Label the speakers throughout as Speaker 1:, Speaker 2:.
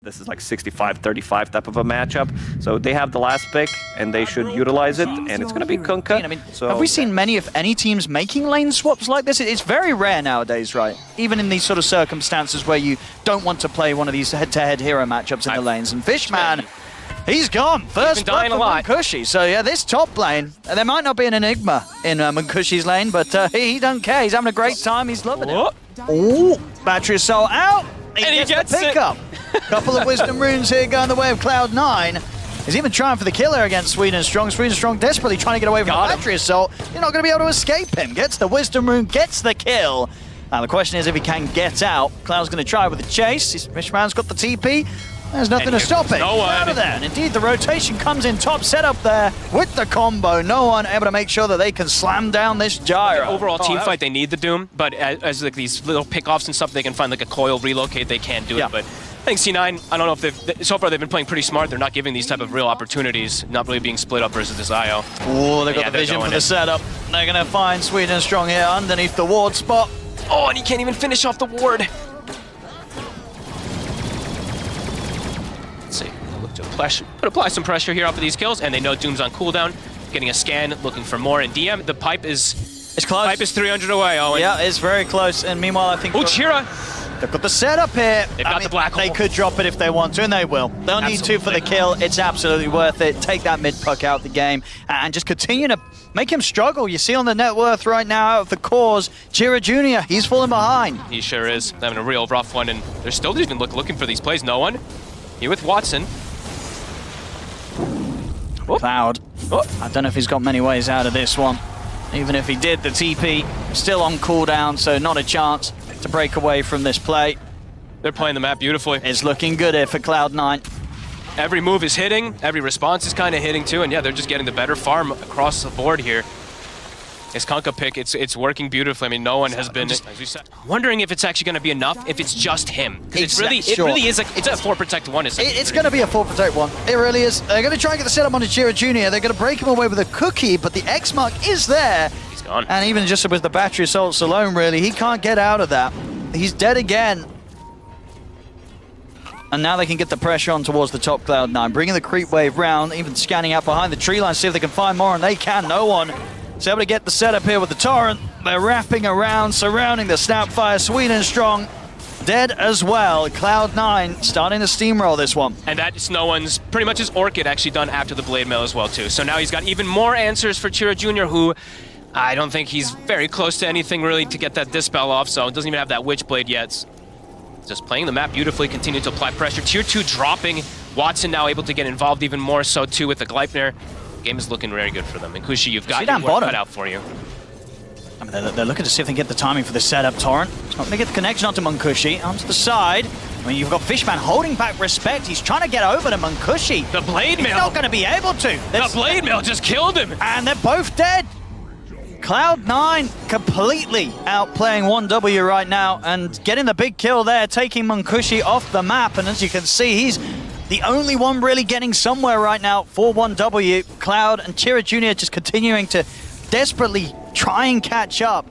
Speaker 1: This is like 65-35 type of a matchup. So they have the last pick, and they should utilize it, and it's going to be Kunkka.
Speaker 2: I mean,
Speaker 1: so,
Speaker 2: have we seen many, if any, teams making lane swaps like this? It's very rare nowadays, right? Even in these sort of circumstances where you don't want to play one of these head-to-head hero matchups in the lanes. And Fishman, he's gone. First blood for Munkushi. So yeah, this top lane, there might not be an enigma in Munkushi's lane, but he don't care. He's having a great time. He's loving it. Oh, Battery Assault out. He gets the pickup. Couple of Wisdom Runes here going the way of Cloud9. He's even trying for the killer against Sweden Strong. Sweden Strong desperately trying to get away from the Battery Assault. You're not going to be able to escape him. Gets the Wisdom Rune, gets the kill. Now the question is if he can get out. Cloud's going to try with the chase. Fishman's got the TP. There's nothing to stop it.
Speaker 3: No one.
Speaker 2: Out of there. And indeed, the rotation comes in top setup there with the combo. No one able to make sure that they can slam down this gyro.
Speaker 3: Overall team fight, they need the Doom, but as like these little pickoffs and stuff, they can find like a coil relocate. They can do it, but I think C9. I don't know if so far they've been playing pretty smart. They're not giving these type of real opportunities, not really being split up versus this IO.
Speaker 2: Oh, they've got the vision for the setup. They're going to find Sweden Strong here underneath the ward spot.
Speaker 3: Oh, and he can't even finish off the ward. Let's see. Look to apply some pressure here off of these kills, and they know Doom's on cooldown. Getting a scan, looking for more. And DM, the pipe is
Speaker 2: close.
Speaker 3: Pipe is 300 away. Owen.
Speaker 2: Yeah, it's very close. And meanwhile, I think.
Speaker 3: Oh, Chira!
Speaker 2: They've got the setup here.
Speaker 3: They've got the black hole.
Speaker 2: They could drop it if they want to, and they will. They'll need to for the kill. It's absolutely worth it. Take that mid puck out the game and just continue to make him struggle. You see on the net worth right now out of the cause, Chira Jr., he's falling behind.
Speaker 3: He sure is. Having a real rough one, and they're still even looking for these plays. No one. Here with Watson.
Speaker 2: Cloud. I don't know if he's got many ways out of this one. Even if he did, the TP still on cooldown, so not a chance to break away from this play.
Speaker 3: They're playing the map beautifully.
Speaker 2: It's looking good here for Cloud9.
Speaker 3: Every move is hitting, every response is kind of hitting too, and yeah, they're just getting the better farm across the board here. His Kunkka pick, it's working beautifully. I mean, no one has been, as you said, wondering if it's actually going to be enough if it's just him. It really is it's a 4 protect 1.
Speaker 2: It's going to be a 4 protect 1. It really is. They're going to try and get the setup onto Chira Jr. They're going to break him away with a cookie, but the X mark is there.
Speaker 3: He's gone.
Speaker 2: And even just with the battery assaults alone, really, he can't get out of that. He's dead again. And now they can get the pressure on towards the top Cloud9, bringing the creep wave round, even scanning out behind the tree line, see if they can find more, and they can. No one is able to get the setup here with the Torrent. They're wrapping around, surrounding the Snapfire. Sweden Strong dead as well. Cloud9 starting to steamroll this one.
Speaker 3: And that's no one's, pretty much his Orchid actually done after the Blade Mail as well too. So now he's got even more answers for Chira Jr., who I don't think he's very close to anything really to get that Dispel off, so doesn't even have that Witchblade yet. Just playing the map beautifully, continue to apply pressure. Tier 2 dropping. Watson now able to get involved even more so too with the Gleipnir. Game is looking very good for them. And Kushi, you've got your work cut out for you.
Speaker 2: I mean, they're looking to see if they can get the timing for the setup. Torrent, it's not going to get the connection onto Munkushi. Onto the side. I mean, you've got Fishman holding back respect. He's trying to get over to Munkushi.
Speaker 3: The Blade Mail.
Speaker 2: He's not going to be able to.
Speaker 3: The Blade Mail just killed him.
Speaker 2: And they're both dead. Cloud9 completely outplaying 1W right now and getting the big kill there, taking Munkushi off the map. And as you can see, he's the only one really getting somewhere right now for 1W. Cloud and Chira Jr. just continuing to desperately try and catch up.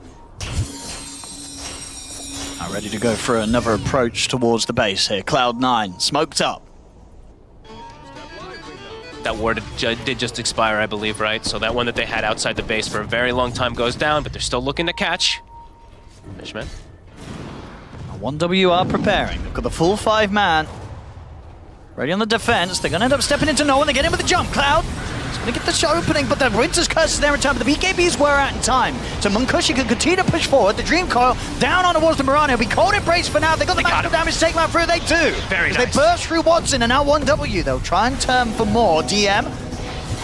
Speaker 2: Now ready to go for another approach towards the base here. Cloud9 smoked up.
Speaker 3: That ward did just expire, I believe, right? So that one that they had outside the base for a very long time goes down, but they're still looking to catch. Fishman.
Speaker 2: 1W are preparing. They've got the full 5-man. Ready on the defense. They're going to end up stepping into no one. They get in with the jump. Cloud is going to get the shot opening, but the Winter's Curse is there in time. But the BKBs were out in time. So Munkushi can continue to push forward. The Dream Coil down on towards the Mirani. It'll be cold embrace for now. They got the maximum damage taken out through. They do.
Speaker 3: Very nice.
Speaker 2: They burst through Watson and now 1W. They'll try and turn for more. DM.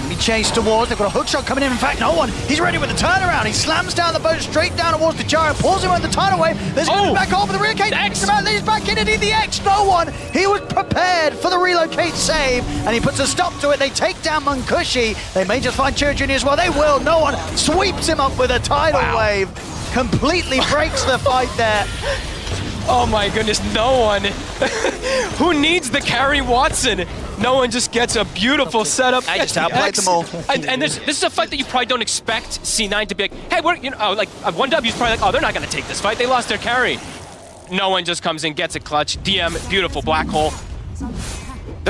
Speaker 2: Be chased towards. They've got a hook shot coming in. In fact, no one. He's ready with the turnaround. He slams down the boat straight down towards the gyro. Pulls him on the tidal wave. There's going to be back over the relocate. He's back in and the X. No one. He was prepared for the relocate save, and he puts a stop to it. They take down Munkushi. They may just find Chira Jr. as well. They will. No one sweeps him up with a tidal wave. Completely breaks the fight there.
Speaker 3: Oh my goodness, no one. Who needs the carry Watson? No one just gets a beautiful setup.
Speaker 2: I just outplayed them all.
Speaker 3: And this is a fight that you probably don't expect C9 to be like, hey, we're, you know, like 1W's probably like, oh, they're not going to take this fight. They lost their carry. No one just comes in, gets a clutch. DM, beautiful black hole.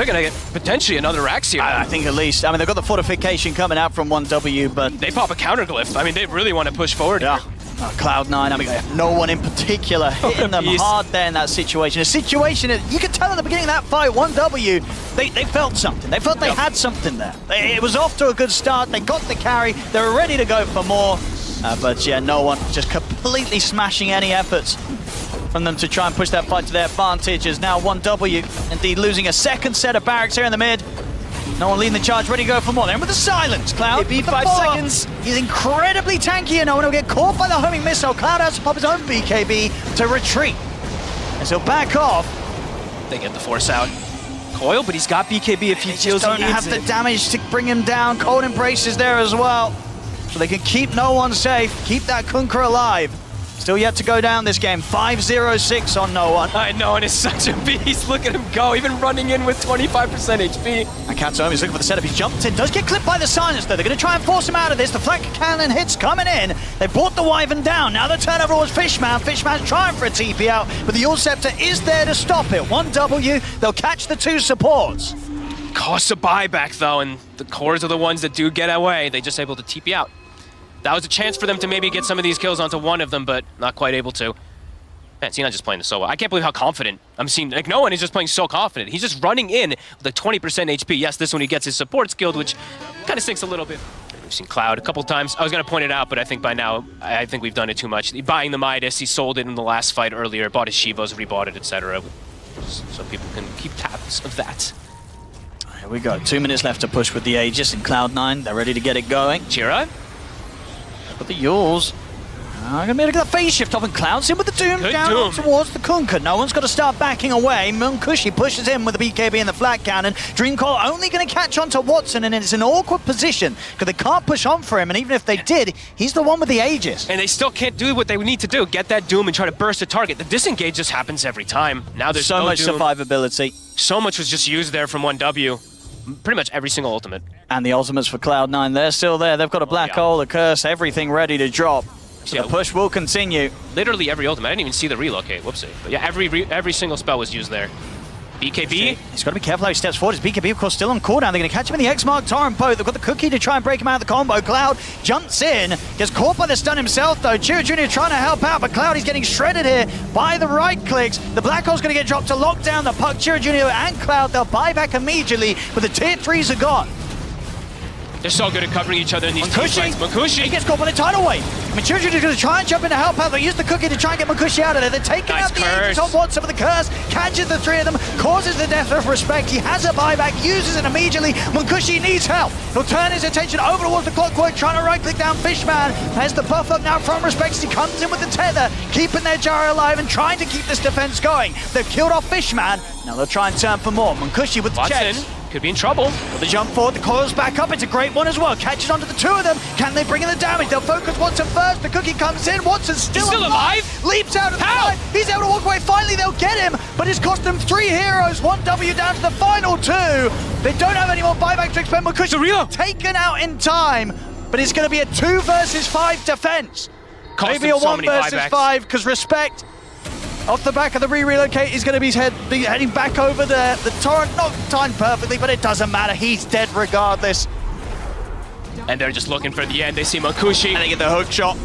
Speaker 3: They're going to get potentially another Rax here.
Speaker 2: I think at least. I mean, they've got the fortification coming out from 1W, but...
Speaker 3: They pop a counterglyph. I mean, they really want to push forward.
Speaker 2: Yeah. Cloud9, I mean, no one in particular hitting them hard there in that situation. A situation that you could tell at the beginning of that fight, 1W, they felt something. They felt they had something there. It was off to a good start. They got the carry. They were ready to go for more. But yeah, no one just completely smashing any efforts from them to try and push that fight to their advantage. As now 1W indeed losing a second set of barracks here in the mid. No one leading the charge, ready to go for more. Then with the silence, Cloud.
Speaker 3: It'd be 5 seconds.
Speaker 2: He's incredibly tanky, and no one will get caught by the homing missile. Cloud has to pop his own BKB to retreat. As he'll back off.
Speaker 3: They get the force out. Coil, but he's got BKB if he feels he
Speaker 2: don't
Speaker 3: needs
Speaker 2: have
Speaker 3: it.
Speaker 2: the damage to bring him down. Cold Embrace is there as well. So they can keep no one safe, keep that Kunkka alive. Still yet to go down this game. 5-0-6 on no one.
Speaker 3: I know, and it's such a beast. Look at him go, even running in with 25% HP.
Speaker 2: And Katsuomi is looking for the setup. He's jumped in. Does get clipped by the silence, though. They're going to try and force him out of this. The flank cannon hits coming in. They brought the Wyvern down. Now the turnover was Fishman. Fishman's trying for a TP out, but the Yule Scepter is there to stop it. 1W, they'll catch the two supports.
Speaker 3: Costs a buyback, though, and the cores are the ones that do get away. They just able to TP out. That was a chance for them to maybe get some of these kills onto one of them, but not quite able to. Man, Cena just playing this so well. I can't believe how confident I'm seeing. Like, no one is just playing so confident. He's just running in with a 20% HP. Yes, this one he gets his support skilled, which kind of stinks a little bit. We've seen Cloud a couple times. I was going to point it out, but I think by now, I think we've done it too much. Buying the Midas, he sold it in the last fight earlier, bought his Shivas, rebought it, etc. So people can keep tabs of that.
Speaker 2: Here we go. 2 minutes left to push with the Aegis and Cloud9. They're ready to get it going.
Speaker 3: Chira?
Speaker 2: But the Yules are going to be able to get the phase shift off, and Cloud's in with the Doom
Speaker 3: Good
Speaker 2: down
Speaker 3: Doom.
Speaker 2: towards the Kunkka. No one's got to start backing away. Munkushi pushes in with the BKB and the flat cannon. Dreamcall only going to catch on to Watson, and it's an awkward position because they can't push on for him, and even if they did, he's the one with the Aegis.
Speaker 3: And they still can't do what they need to do, get that Doom and try to burst a target. The disengage just happens every time. Now there's
Speaker 2: so
Speaker 3: no
Speaker 2: much
Speaker 3: Doom.
Speaker 2: survivability.
Speaker 3: So much was just used there from 1W. Pretty much every single ultimate.
Speaker 2: And the ultimates for Cloud9, they're still there. They've got a black hole, a curse, everything ready to drop. So
Speaker 3: Yeah.
Speaker 2: the push will continue.
Speaker 3: Literally every ultimate. I didn't even see the relocate. Whoopsie. But yeah, every single spell was used there. BKB.
Speaker 2: He's got to be careful how he steps forward. His BKB, of course, still on cooldown. They're going to catch him in the X-Mark Torrent boat. They've got the cookie to try and break him out of the combo. Cloud jumps in, gets caught by the stun himself, though. Chira Jr. trying to help out, but Cloud is getting shredded here by the right clicks. The Black Hole's going to get dropped to lock down the puck. Chira Jr. and Cloud, they'll buy back immediately, but the tier 3s are gone.
Speaker 3: They're so good at covering each other in these team fights.
Speaker 2: He
Speaker 3: Munkushi.
Speaker 2: gets caught by the tidal wave. I mean, Chira Jr. is going to try and jump in to help out. They use the cookie to try and get Munkushi out of there. They're taking
Speaker 3: Nice
Speaker 2: out the
Speaker 3: curse.
Speaker 2: Aegis on Watson with the curse, catches the three of them, causes the death of Respect. He has a buyback, uses it immediately. Munkushi needs help. He'll turn his attention over towards the Clockwork, trying to right-click down Fishman. Has the buff up now from Respect as he comes in with the tether, keeping their Jara alive and trying to keep this defense going. They've killed off Fishman. Now they'll try and turn for more. Munkushi with the
Speaker 3: Watson
Speaker 2: checks.
Speaker 3: could be in trouble.
Speaker 2: The jump forward, the coils back up, it's a great one as well. Catches onto the two of them. Can they bring in the damage? They'll focus Watson first. The cookie comes in. Watson's still
Speaker 3: alive?
Speaker 2: Leaps out of the
Speaker 3: How?
Speaker 2: side. He's able to walk away. Finally, they'll get him, but it's cost them 3 heroes. 1W down to the final 2. They don't have any more buyback to expend. Munkushi
Speaker 3: Reload.
Speaker 2: taken out in time, but it's going to be a 2 versus 5 defense.
Speaker 3: Cost
Speaker 2: Maybe
Speaker 3: them
Speaker 2: a
Speaker 3: so
Speaker 2: 1
Speaker 3: many
Speaker 2: versus
Speaker 3: buybacks.
Speaker 2: 5, because Respect off the back of the re-relocate, he's going to be heading back over there. The torrent not timed perfectly, but it doesn't matter. He's dead regardless.
Speaker 3: And they're just looking for the end. They see Munkushi.
Speaker 2: And they get the hook shot.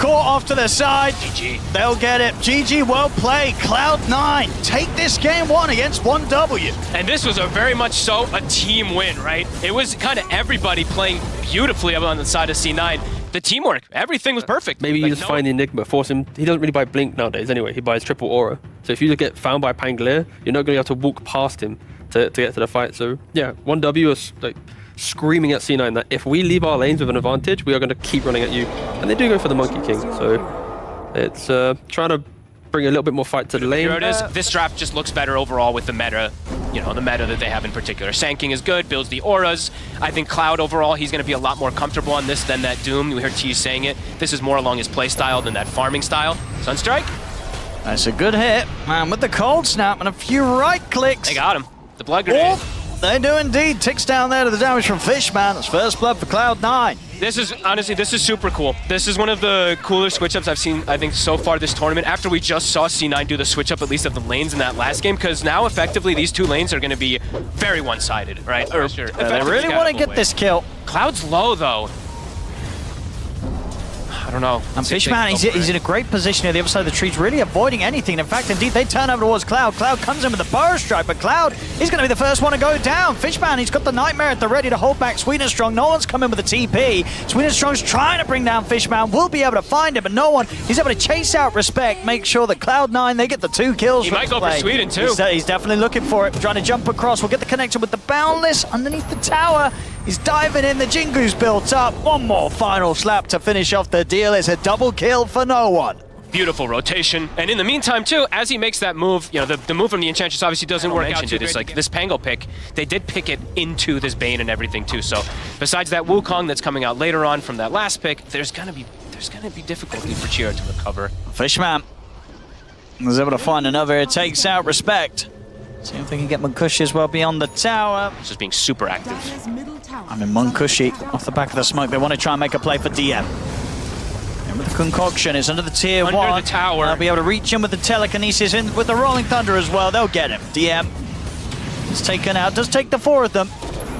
Speaker 2: Caught off to the side.
Speaker 3: GG.
Speaker 2: They'll get it. GG, well played. Cloud9 take this game 1 against 1W.
Speaker 3: And this was a very much so a team win, right? It was kind of everybody playing beautifully up on the side of C9. The teamwork, everything was perfect.
Speaker 4: Maybe you
Speaker 3: Like,
Speaker 4: just find the Enigma, force him. He doesn't really buy Blink nowadays anyway. He buys Triple Aura. So if you get found by Pangolier, you're not going to be able to walk past him to get to the fight. So yeah, 1W is like screaming at C9 that if we leave our lanes with an advantage, we are going to keep running at you. And they do go for the Monkey King. So it's trying to bring a little bit more fight to the lane.
Speaker 3: Here it is. This draft just looks better overall with the meta, the meta that they have in particular. Sanking is good, builds the auras. I think Cloud overall, he's going to be a lot more comfortable on this than that Doom. We heard T saying it. This is more along his play style than that farming style. Sunstrike.
Speaker 2: That's a good hit. Man, with the cold snap and a few right clicks.
Speaker 3: They got him. The blood grenade.
Speaker 2: they do indeed. Ticks down there to the damage from Fishman. It's first blood for Cloud9.
Speaker 3: This is, honestly, this is super cool. This is one of the cooler switch-ups I've seen, I think, so far this tournament, after we just saw C9 do the switch-up, at least of the lanes in that last game, because now, effectively, these two lanes are going to be very one-sided, right? Or,
Speaker 2: They really want to get this kill.
Speaker 3: Cloud's low, though. I don't know.
Speaker 2: And Fishman, he's in a great position here. The other side of the tree's really avoiding anything. In fact, indeed, they turn over towards Cloud. Cloud comes in with the burst strike, but Cloud, he's going to be the first one to go down. Fishman, he's got the Nightmare at the ready to hold back Sweet and Strong. No one's coming with a TP. Sweet and Strong's trying to bring down Fishman. Will be able to find him, but no one. He's able to chase out Respect, make sure that Cloud9, they get the 2 kills.
Speaker 3: He might go for Sweden, too.
Speaker 2: He's definitely looking for it, trying to jump across. We'll get the connection with the Boundless underneath the tower. He's diving in, the Jingu's built up. One more final slap to finish off the deal. It's a double kill for no one.
Speaker 3: Beautiful rotation. And in the meantime, too, as he makes that move, you know, the move from the Enchantress obviously doesn't work out too. It's like this Pango pick, they did pick it into this Bane and everything, too. So besides that Wukong that's coming out later on from that last pick, there's gonna be difficulty for Chira to recover.
Speaker 2: Fishman was able to find another. It takes out Respect. See if they can get Munkushi as well beyond the tower.
Speaker 3: Just being super active.
Speaker 2: I mean, Munkushi off the back of the smoke. They want to try and make a play for DM. And with the concoction, it's under the tier 1.
Speaker 3: Under the tower.
Speaker 2: They'll be able to reach him with the telekinesis in with the Rolling Thunder as well. They'll get him. DM is taken out. Does take the 4 of them.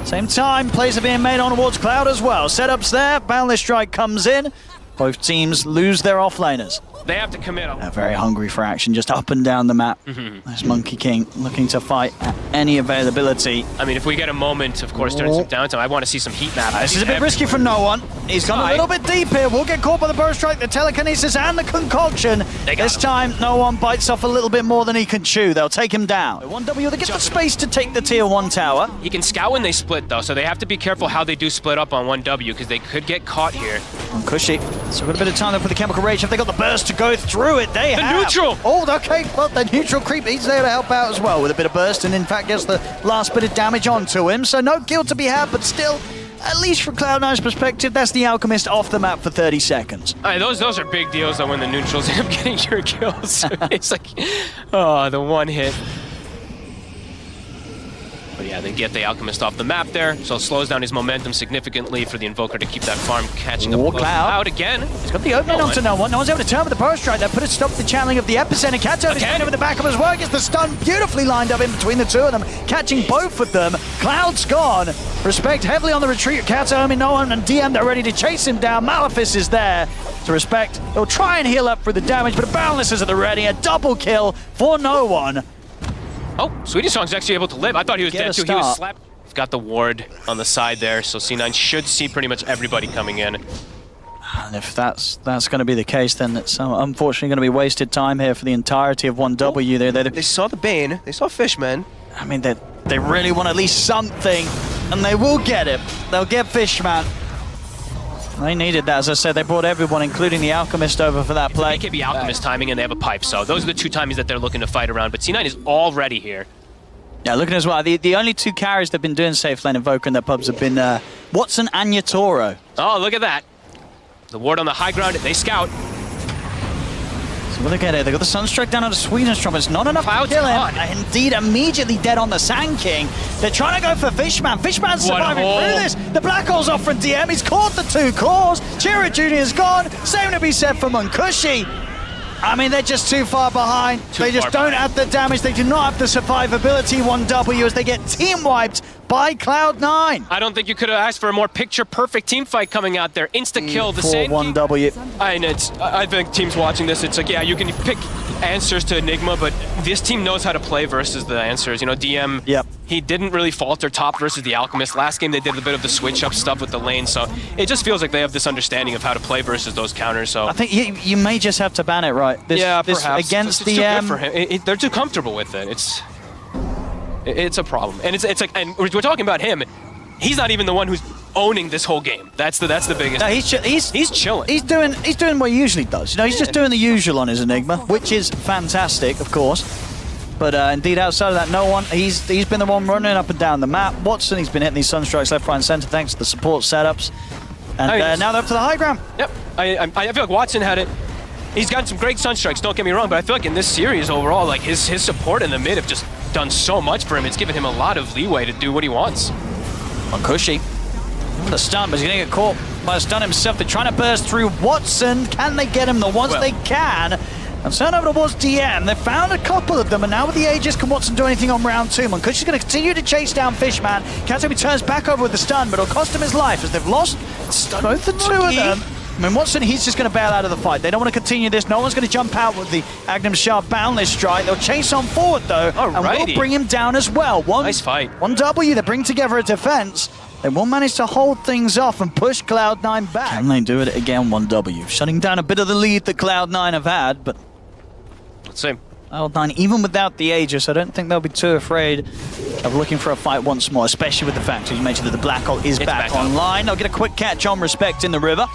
Speaker 2: Same time, plays are being made on towards Cloud as well. Setups there. Boundless Strike comes in. Both teams lose their offlaners.
Speaker 3: They have to commit.
Speaker 2: They're very hungry for action, just up and down the map. There's Monkey King looking to fight at any availability.
Speaker 3: I mean, if we get a moment, of course, during some downtime, I want to see some heat map.
Speaker 2: This is a bit risky for no one. He's gone a little bit deep here. We'll get caught by the burst strike, the telekinesis, and the concoction. This time, no one bites off a little bit more than he can chew. They'll take him down. 1W, they get the space to take the tier 1 tower.
Speaker 3: He can scout when they split, though, so they have to be careful how they do split up on 1W, because they could get caught here.
Speaker 2: And Cushy, so got a bit of time there for the Chemical Rage. If they got the burst to go through it, they have.
Speaker 3: Neutral!
Speaker 2: Oh, okay, well, the neutral creep, he's there to help out as well with a bit of burst, and in fact gets the last bit of damage onto him. So no kill to be had, but still, at least from Cloud9's perspective, that's the Alchemist off the map for 30 seconds.
Speaker 3: All right, those are big deals, though, when the neutrals end up getting your kills. It's like, oh, the one hit. But yeah, they get the Alchemist off the map there, so it slows down his momentum significantly for the Invoker to keep that farm catching up. Cloud again.
Speaker 2: He's got the opening onto no one. No one's able to turn with the burst strike. That put a stop to the channeling of the epicenter. Kato is coming over the back of his work. Gets the stun beautifully lined up in between the two of them, catching both of them. Cloud's gone. Respect heavily on the retreat. Kato, no one, and DM, they're ready to chase him down. Malefice is there to Respect. They'll try and heal up for the damage, but Boundless is at the ready. A double kill for no one.
Speaker 3: Oh, Sweetie Song's actually able to live. I thought he was dead too. He was slapped. He's got the ward on the side there, so C9 should see pretty much everybody coming in.
Speaker 2: And if that's going to be the case, then it's unfortunately going to be wasted time here for the entirety of 1W.
Speaker 5: They saw the Bane, they saw Fishman.
Speaker 2: I mean, they really want at least something, and they will get it. They'll get Fishman. They needed that, as I said. They brought everyone, including the Alchemist, over for that play.
Speaker 3: It's AKB Alchemist timing, and they have a pipe, so those are the 2 timings that they're looking to fight around. But C9 is already here.
Speaker 2: Yeah, looking as well. The only 2 carries they've been doing safe lane Invoker in their pubs have been Watson and Yatoro.
Speaker 3: Oh, look at that. The ward on the high ground, they scout.
Speaker 2: So what they get here, they got the Sunstrike down onto Swedenstrom. It's not enough to kill him. Indeed, immediately dead on the Sand King. They're trying to go for Fishman. Fishman's surviving through this. The Black Hole's off from DM. He's caught the 2 cores. Chira Jr.'s gone. Same to be said for Munkushi. I mean, they're just too far behind. They just don't have the damage. They do not have the survivability. 1W as they get team wiped by Cloud9.
Speaker 3: I don't think you could have asked for a more picture-perfect team fight coming out there. Insta-kill, the same
Speaker 2: 1W.
Speaker 3: I think teams watching this, it's like, yeah, you can pick answers to Enigma, but this team knows how to play versus the answers. You know, DM, he didn't really falter top versus the Alchemist. Last game, they did a bit of the switch-up stuff with the lane, so it just feels like they have this understanding of how to play versus those counters. So I
Speaker 2: think you may just have to ban it, right?
Speaker 3: Perhaps.
Speaker 2: Against
Speaker 3: it's too good for him. They're too comfortable with it. It's a problem, and it's like, and we're talking about him. He's not even the one who's owning this whole game. That's the biggest.
Speaker 2: No, he's chilling. He's doing what he usually does. You know, he's just doing the usual on his Enigma, which is fantastic, of course. But indeed, outside of that, no one. He's been the one running up and down the map. Watson, he's been hitting these Sunstrikes left, right, and center thanks to the support setups. And now they're up to the high ground.
Speaker 3: Yep. I feel like Watson had it He's gotten some great Sunstrikes, don't get me wrong, but I feel like in this series overall, like his support in the mid have just done so much for him. It's given him a lot of leeway to do what he wants.
Speaker 2: Mancushi, the stun, but he's going to get caught by a stun himself. They're trying to burst through Watson. Can they get him? The ones they can. And turn over towards DM. They found a couple of them, and now with the Aegis, can Watson do anything on round 2? Mancushi's going to continue to chase down Fishman. Katomi turns back over with the stun, but it'll cost him his life as they've lost both the two of them. I mean, Watson, he's just going to bail out of the fight. They don't want to continue this. No one's going to jump out with the Agnum Sharp Boundless Strike. They'll chase on forward, though, and will bring him down as well.
Speaker 3: Nice fight.
Speaker 2: 1W, they bring together a defense. They will manage to hold things off and push Cloud9 back. Can they do it again? 1W, shutting down a bit of the lead that Cloud9 have had, but
Speaker 3: Let's see.
Speaker 2: Cloud9, even without the Aegis, I don't think they'll be too afraid of looking for a fight once more, especially with the fact, as you mentioned, that the Black Hole is back online. They'll get a quick catch on Respect in the river.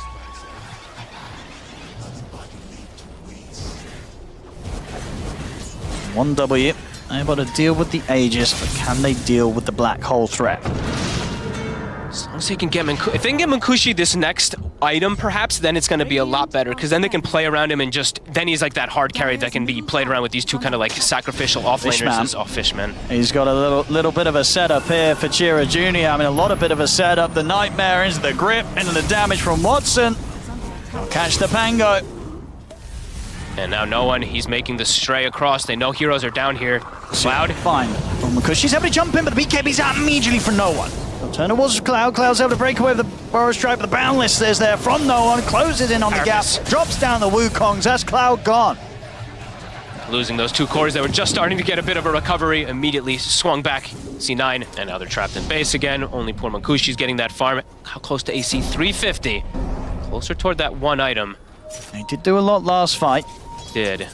Speaker 2: One W, able to deal with the Aegis, but can they deal with the Black Hole threat?
Speaker 3: As long as they can get if they can get Mancushi this next item, perhaps, then it's going to be a lot better, because then they can play around him and just, then he's like that hard carry that can be played around with these two kind of like sacrificial offlaners. Oh, Fishman.
Speaker 2: He's got a little bit of a setup here for Chira Jr. I mean, a lot of bit of a setup. The Nightmare into the grip, into the damage from Watson. Catch the Pango.
Speaker 3: And now no one, he's making the stray across. They know heroes are down here. Cloud.
Speaker 2: Fine. Because she's able to jump in, but the BKB's out immediately for no one. They'll turn towards Cloud. Cloud's able to break away with the Burrow Strike, but the Boundless is there from no one. Closes in on the gap. Drops down the Wukongs. That's Cloud gone.
Speaker 3: Losing those two cores that were just starting to get a bit of a recovery. Immediately swung back. C9, and now they're trapped in base again. Only poor Mankushi's getting that farm. How close to AC? 350. Closer toward that one item.
Speaker 2: They did do a lot last fight.
Speaker 3: Did.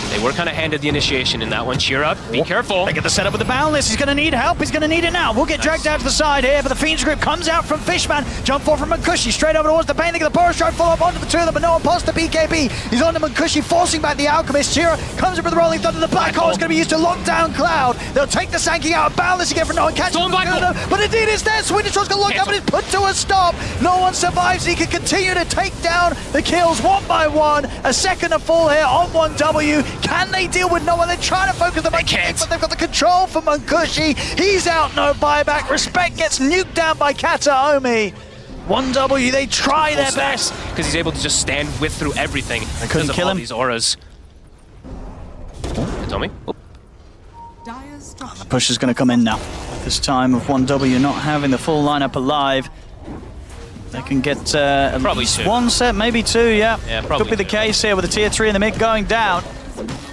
Speaker 3: They were kind of handed the initiation in that one. Cheer up. Be careful.
Speaker 2: They get the setup with the Boundless. He's going to need help. He's going to need it now. We'll get dragged out to the side here, but the Fiend's Grip comes out from Fishman. Jump forward from Mancushi. Straight over towards the Bane. They get the Burrow Strike follow up onto the two of them, but no one past the BKB. He's on to Mancushi, forcing back the Alchemist. Chira comes up with the Rolling Thunder. The Black Hole is going to be used to lock down Cloud. They'll take the Sanking out. Boundless again for no one. Catch him. But indeed it's there. Swedish Troll's going to look up, but it's put to a stop. No one survives. He can continue to take down the kills one by one. A second to fall here on 1W. Can they deal with no one? They're trying to focus the mechanics, but they've got the control for Mancushi. He's out, no buyback. Respect gets nuked down by Kataomi. 1W, they try their best.
Speaker 3: Because he's able to just stand with through everything.
Speaker 2: They couldn't kill him.
Speaker 3: These auras. Tommy?
Speaker 2: The push is going to come in now. This time with 1W not having the full lineup alive. They can get at least one set, maybe two, yeah.
Speaker 3: Probably
Speaker 2: could be the case here with the tier 3 in the mid going down.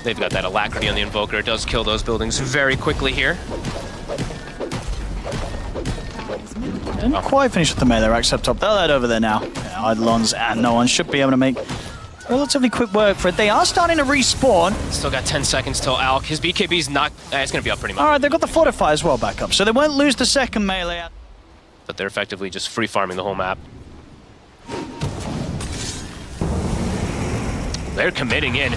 Speaker 3: They've got that Alacrity on the Invoker. It does kill those buildings very quickly here.
Speaker 2: Didn't quite finish with the melee racks up top. They'll head over there now. Eidolons and no one should be able to make relatively quick work for it. They are starting to respawn.
Speaker 3: Still got 10 seconds till Alk. His BKB's not... it's going to be up pretty much.
Speaker 2: All right, they've got the Fortify as well back up, so they won't lose the second melee.
Speaker 3: But they're effectively just free farming the whole map. They're committing in.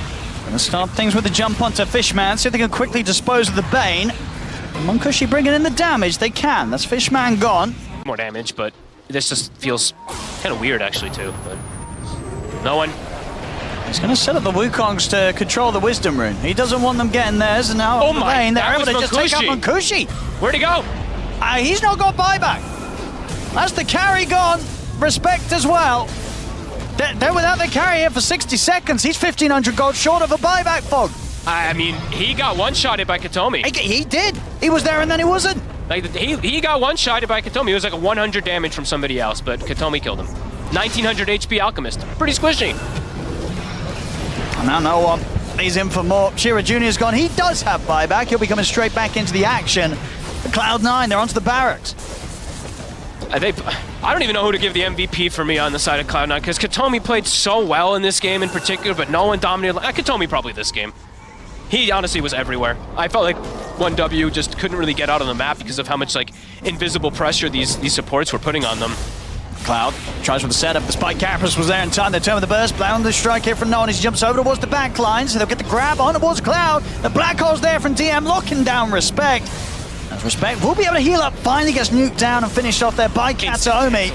Speaker 2: Gonna start things with the jump onto Fishman, see if they can quickly dispose of the Bane. Mancushi bringing in the damage, they can. That's Fishman gone.
Speaker 3: More damage, but this just feels kind of weird actually too. But no one.
Speaker 2: He's gonna set up the Wukongs to control the Wisdom Rune. He doesn't want them getting theirs, and now the Bane, they're able to just take out Mancushi.
Speaker 3: Where'd he go?
Speaker 2: He's not got buyback. That's the carry gone. Respect as well. They're without their carry here for 60 seconds. He's 1,500 gold short of a buyback, Fog.
Speaker 3: I mean, he got one-shotted by Katomi.
Speaker 2: He did. He was there and then he wasn't.
Speaker 3: Like he got one-shotted by Katomi. It was like a 100 damage from somebody else, but Katomi killed him. 1,900 HP Alchemist. Pretty squishy.
Speaker 2: And now no one. He's in for more. Chira Jr.'s gone. He does have buyback. He'll be coming straight back into the action. The Cloud9, they're onto the barracks.
Speaker 3: I don't even know who to give the MVP for me on the side of Cloud9, because Katomi played so well in this game in particular, but no one dominated. Katomi probably this game. He honestly was everywhere. I felt like 1W just couldn't really get out on the map because of how much like invisible pressure these supports were putting on them.
Speaker 2: Cloud tries with the setup. The Spike Carapace was there in time. They turn with the burst. Blound the strike here from no one. He jumps over towards the back line, so they'll get the grab on towards Cloud. The Black Hole's there from DM, locking down Respect. As Respect will be able to heal up, finally gets nuked down and finished off there by Kataomi.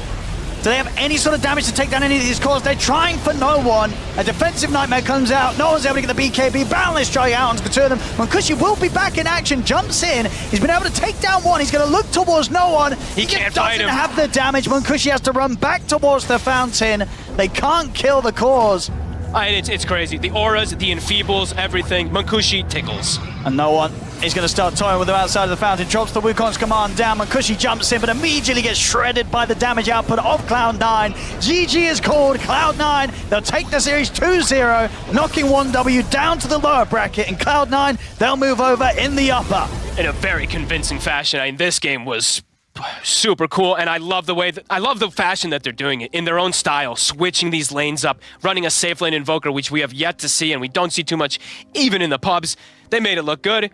Speaker 2: Do they have any sort of damage to take down any of these cores? They're trying for no one. A defensive nightmare comes out. No one's able to get the BKB. Boundless trying out onto the two of them. Mancushi will be back in action. Jumps in. He's been able to take down one. He's going to look towards no one.
Speaker 3: He can't
Speaker 2: just
Speaker 3: fight
Speaker 2: doesn't
Speaker 3: him.
Speaker 2: have the damage. Mancushi has to run back towards the fountain. They can't kill the cores.
Speaker 3: It's crazy. The auras, the enfeebles, everything. Mancushi tickles.
Speaker 2: And no one is going to start toying with them outside of the fountain. Drops the Wukong's command down. Mancushi jumps in, but immediately gets shredded by the damage output of Cloud9. GG is called. Cloud9, they'll take the series 2-0, knocking 1W down to the lower bracket. And Cloud9, they'll move over in the upper.
Speaker 3: In a very convincing fashion. I mean, this game was super cool, and I love the way I love the fashion that they're doing it in their own style, switching these lanes up, running a safe lane invoker, which we have yet to see, and we don't see too much even in the pubs. They made it look good.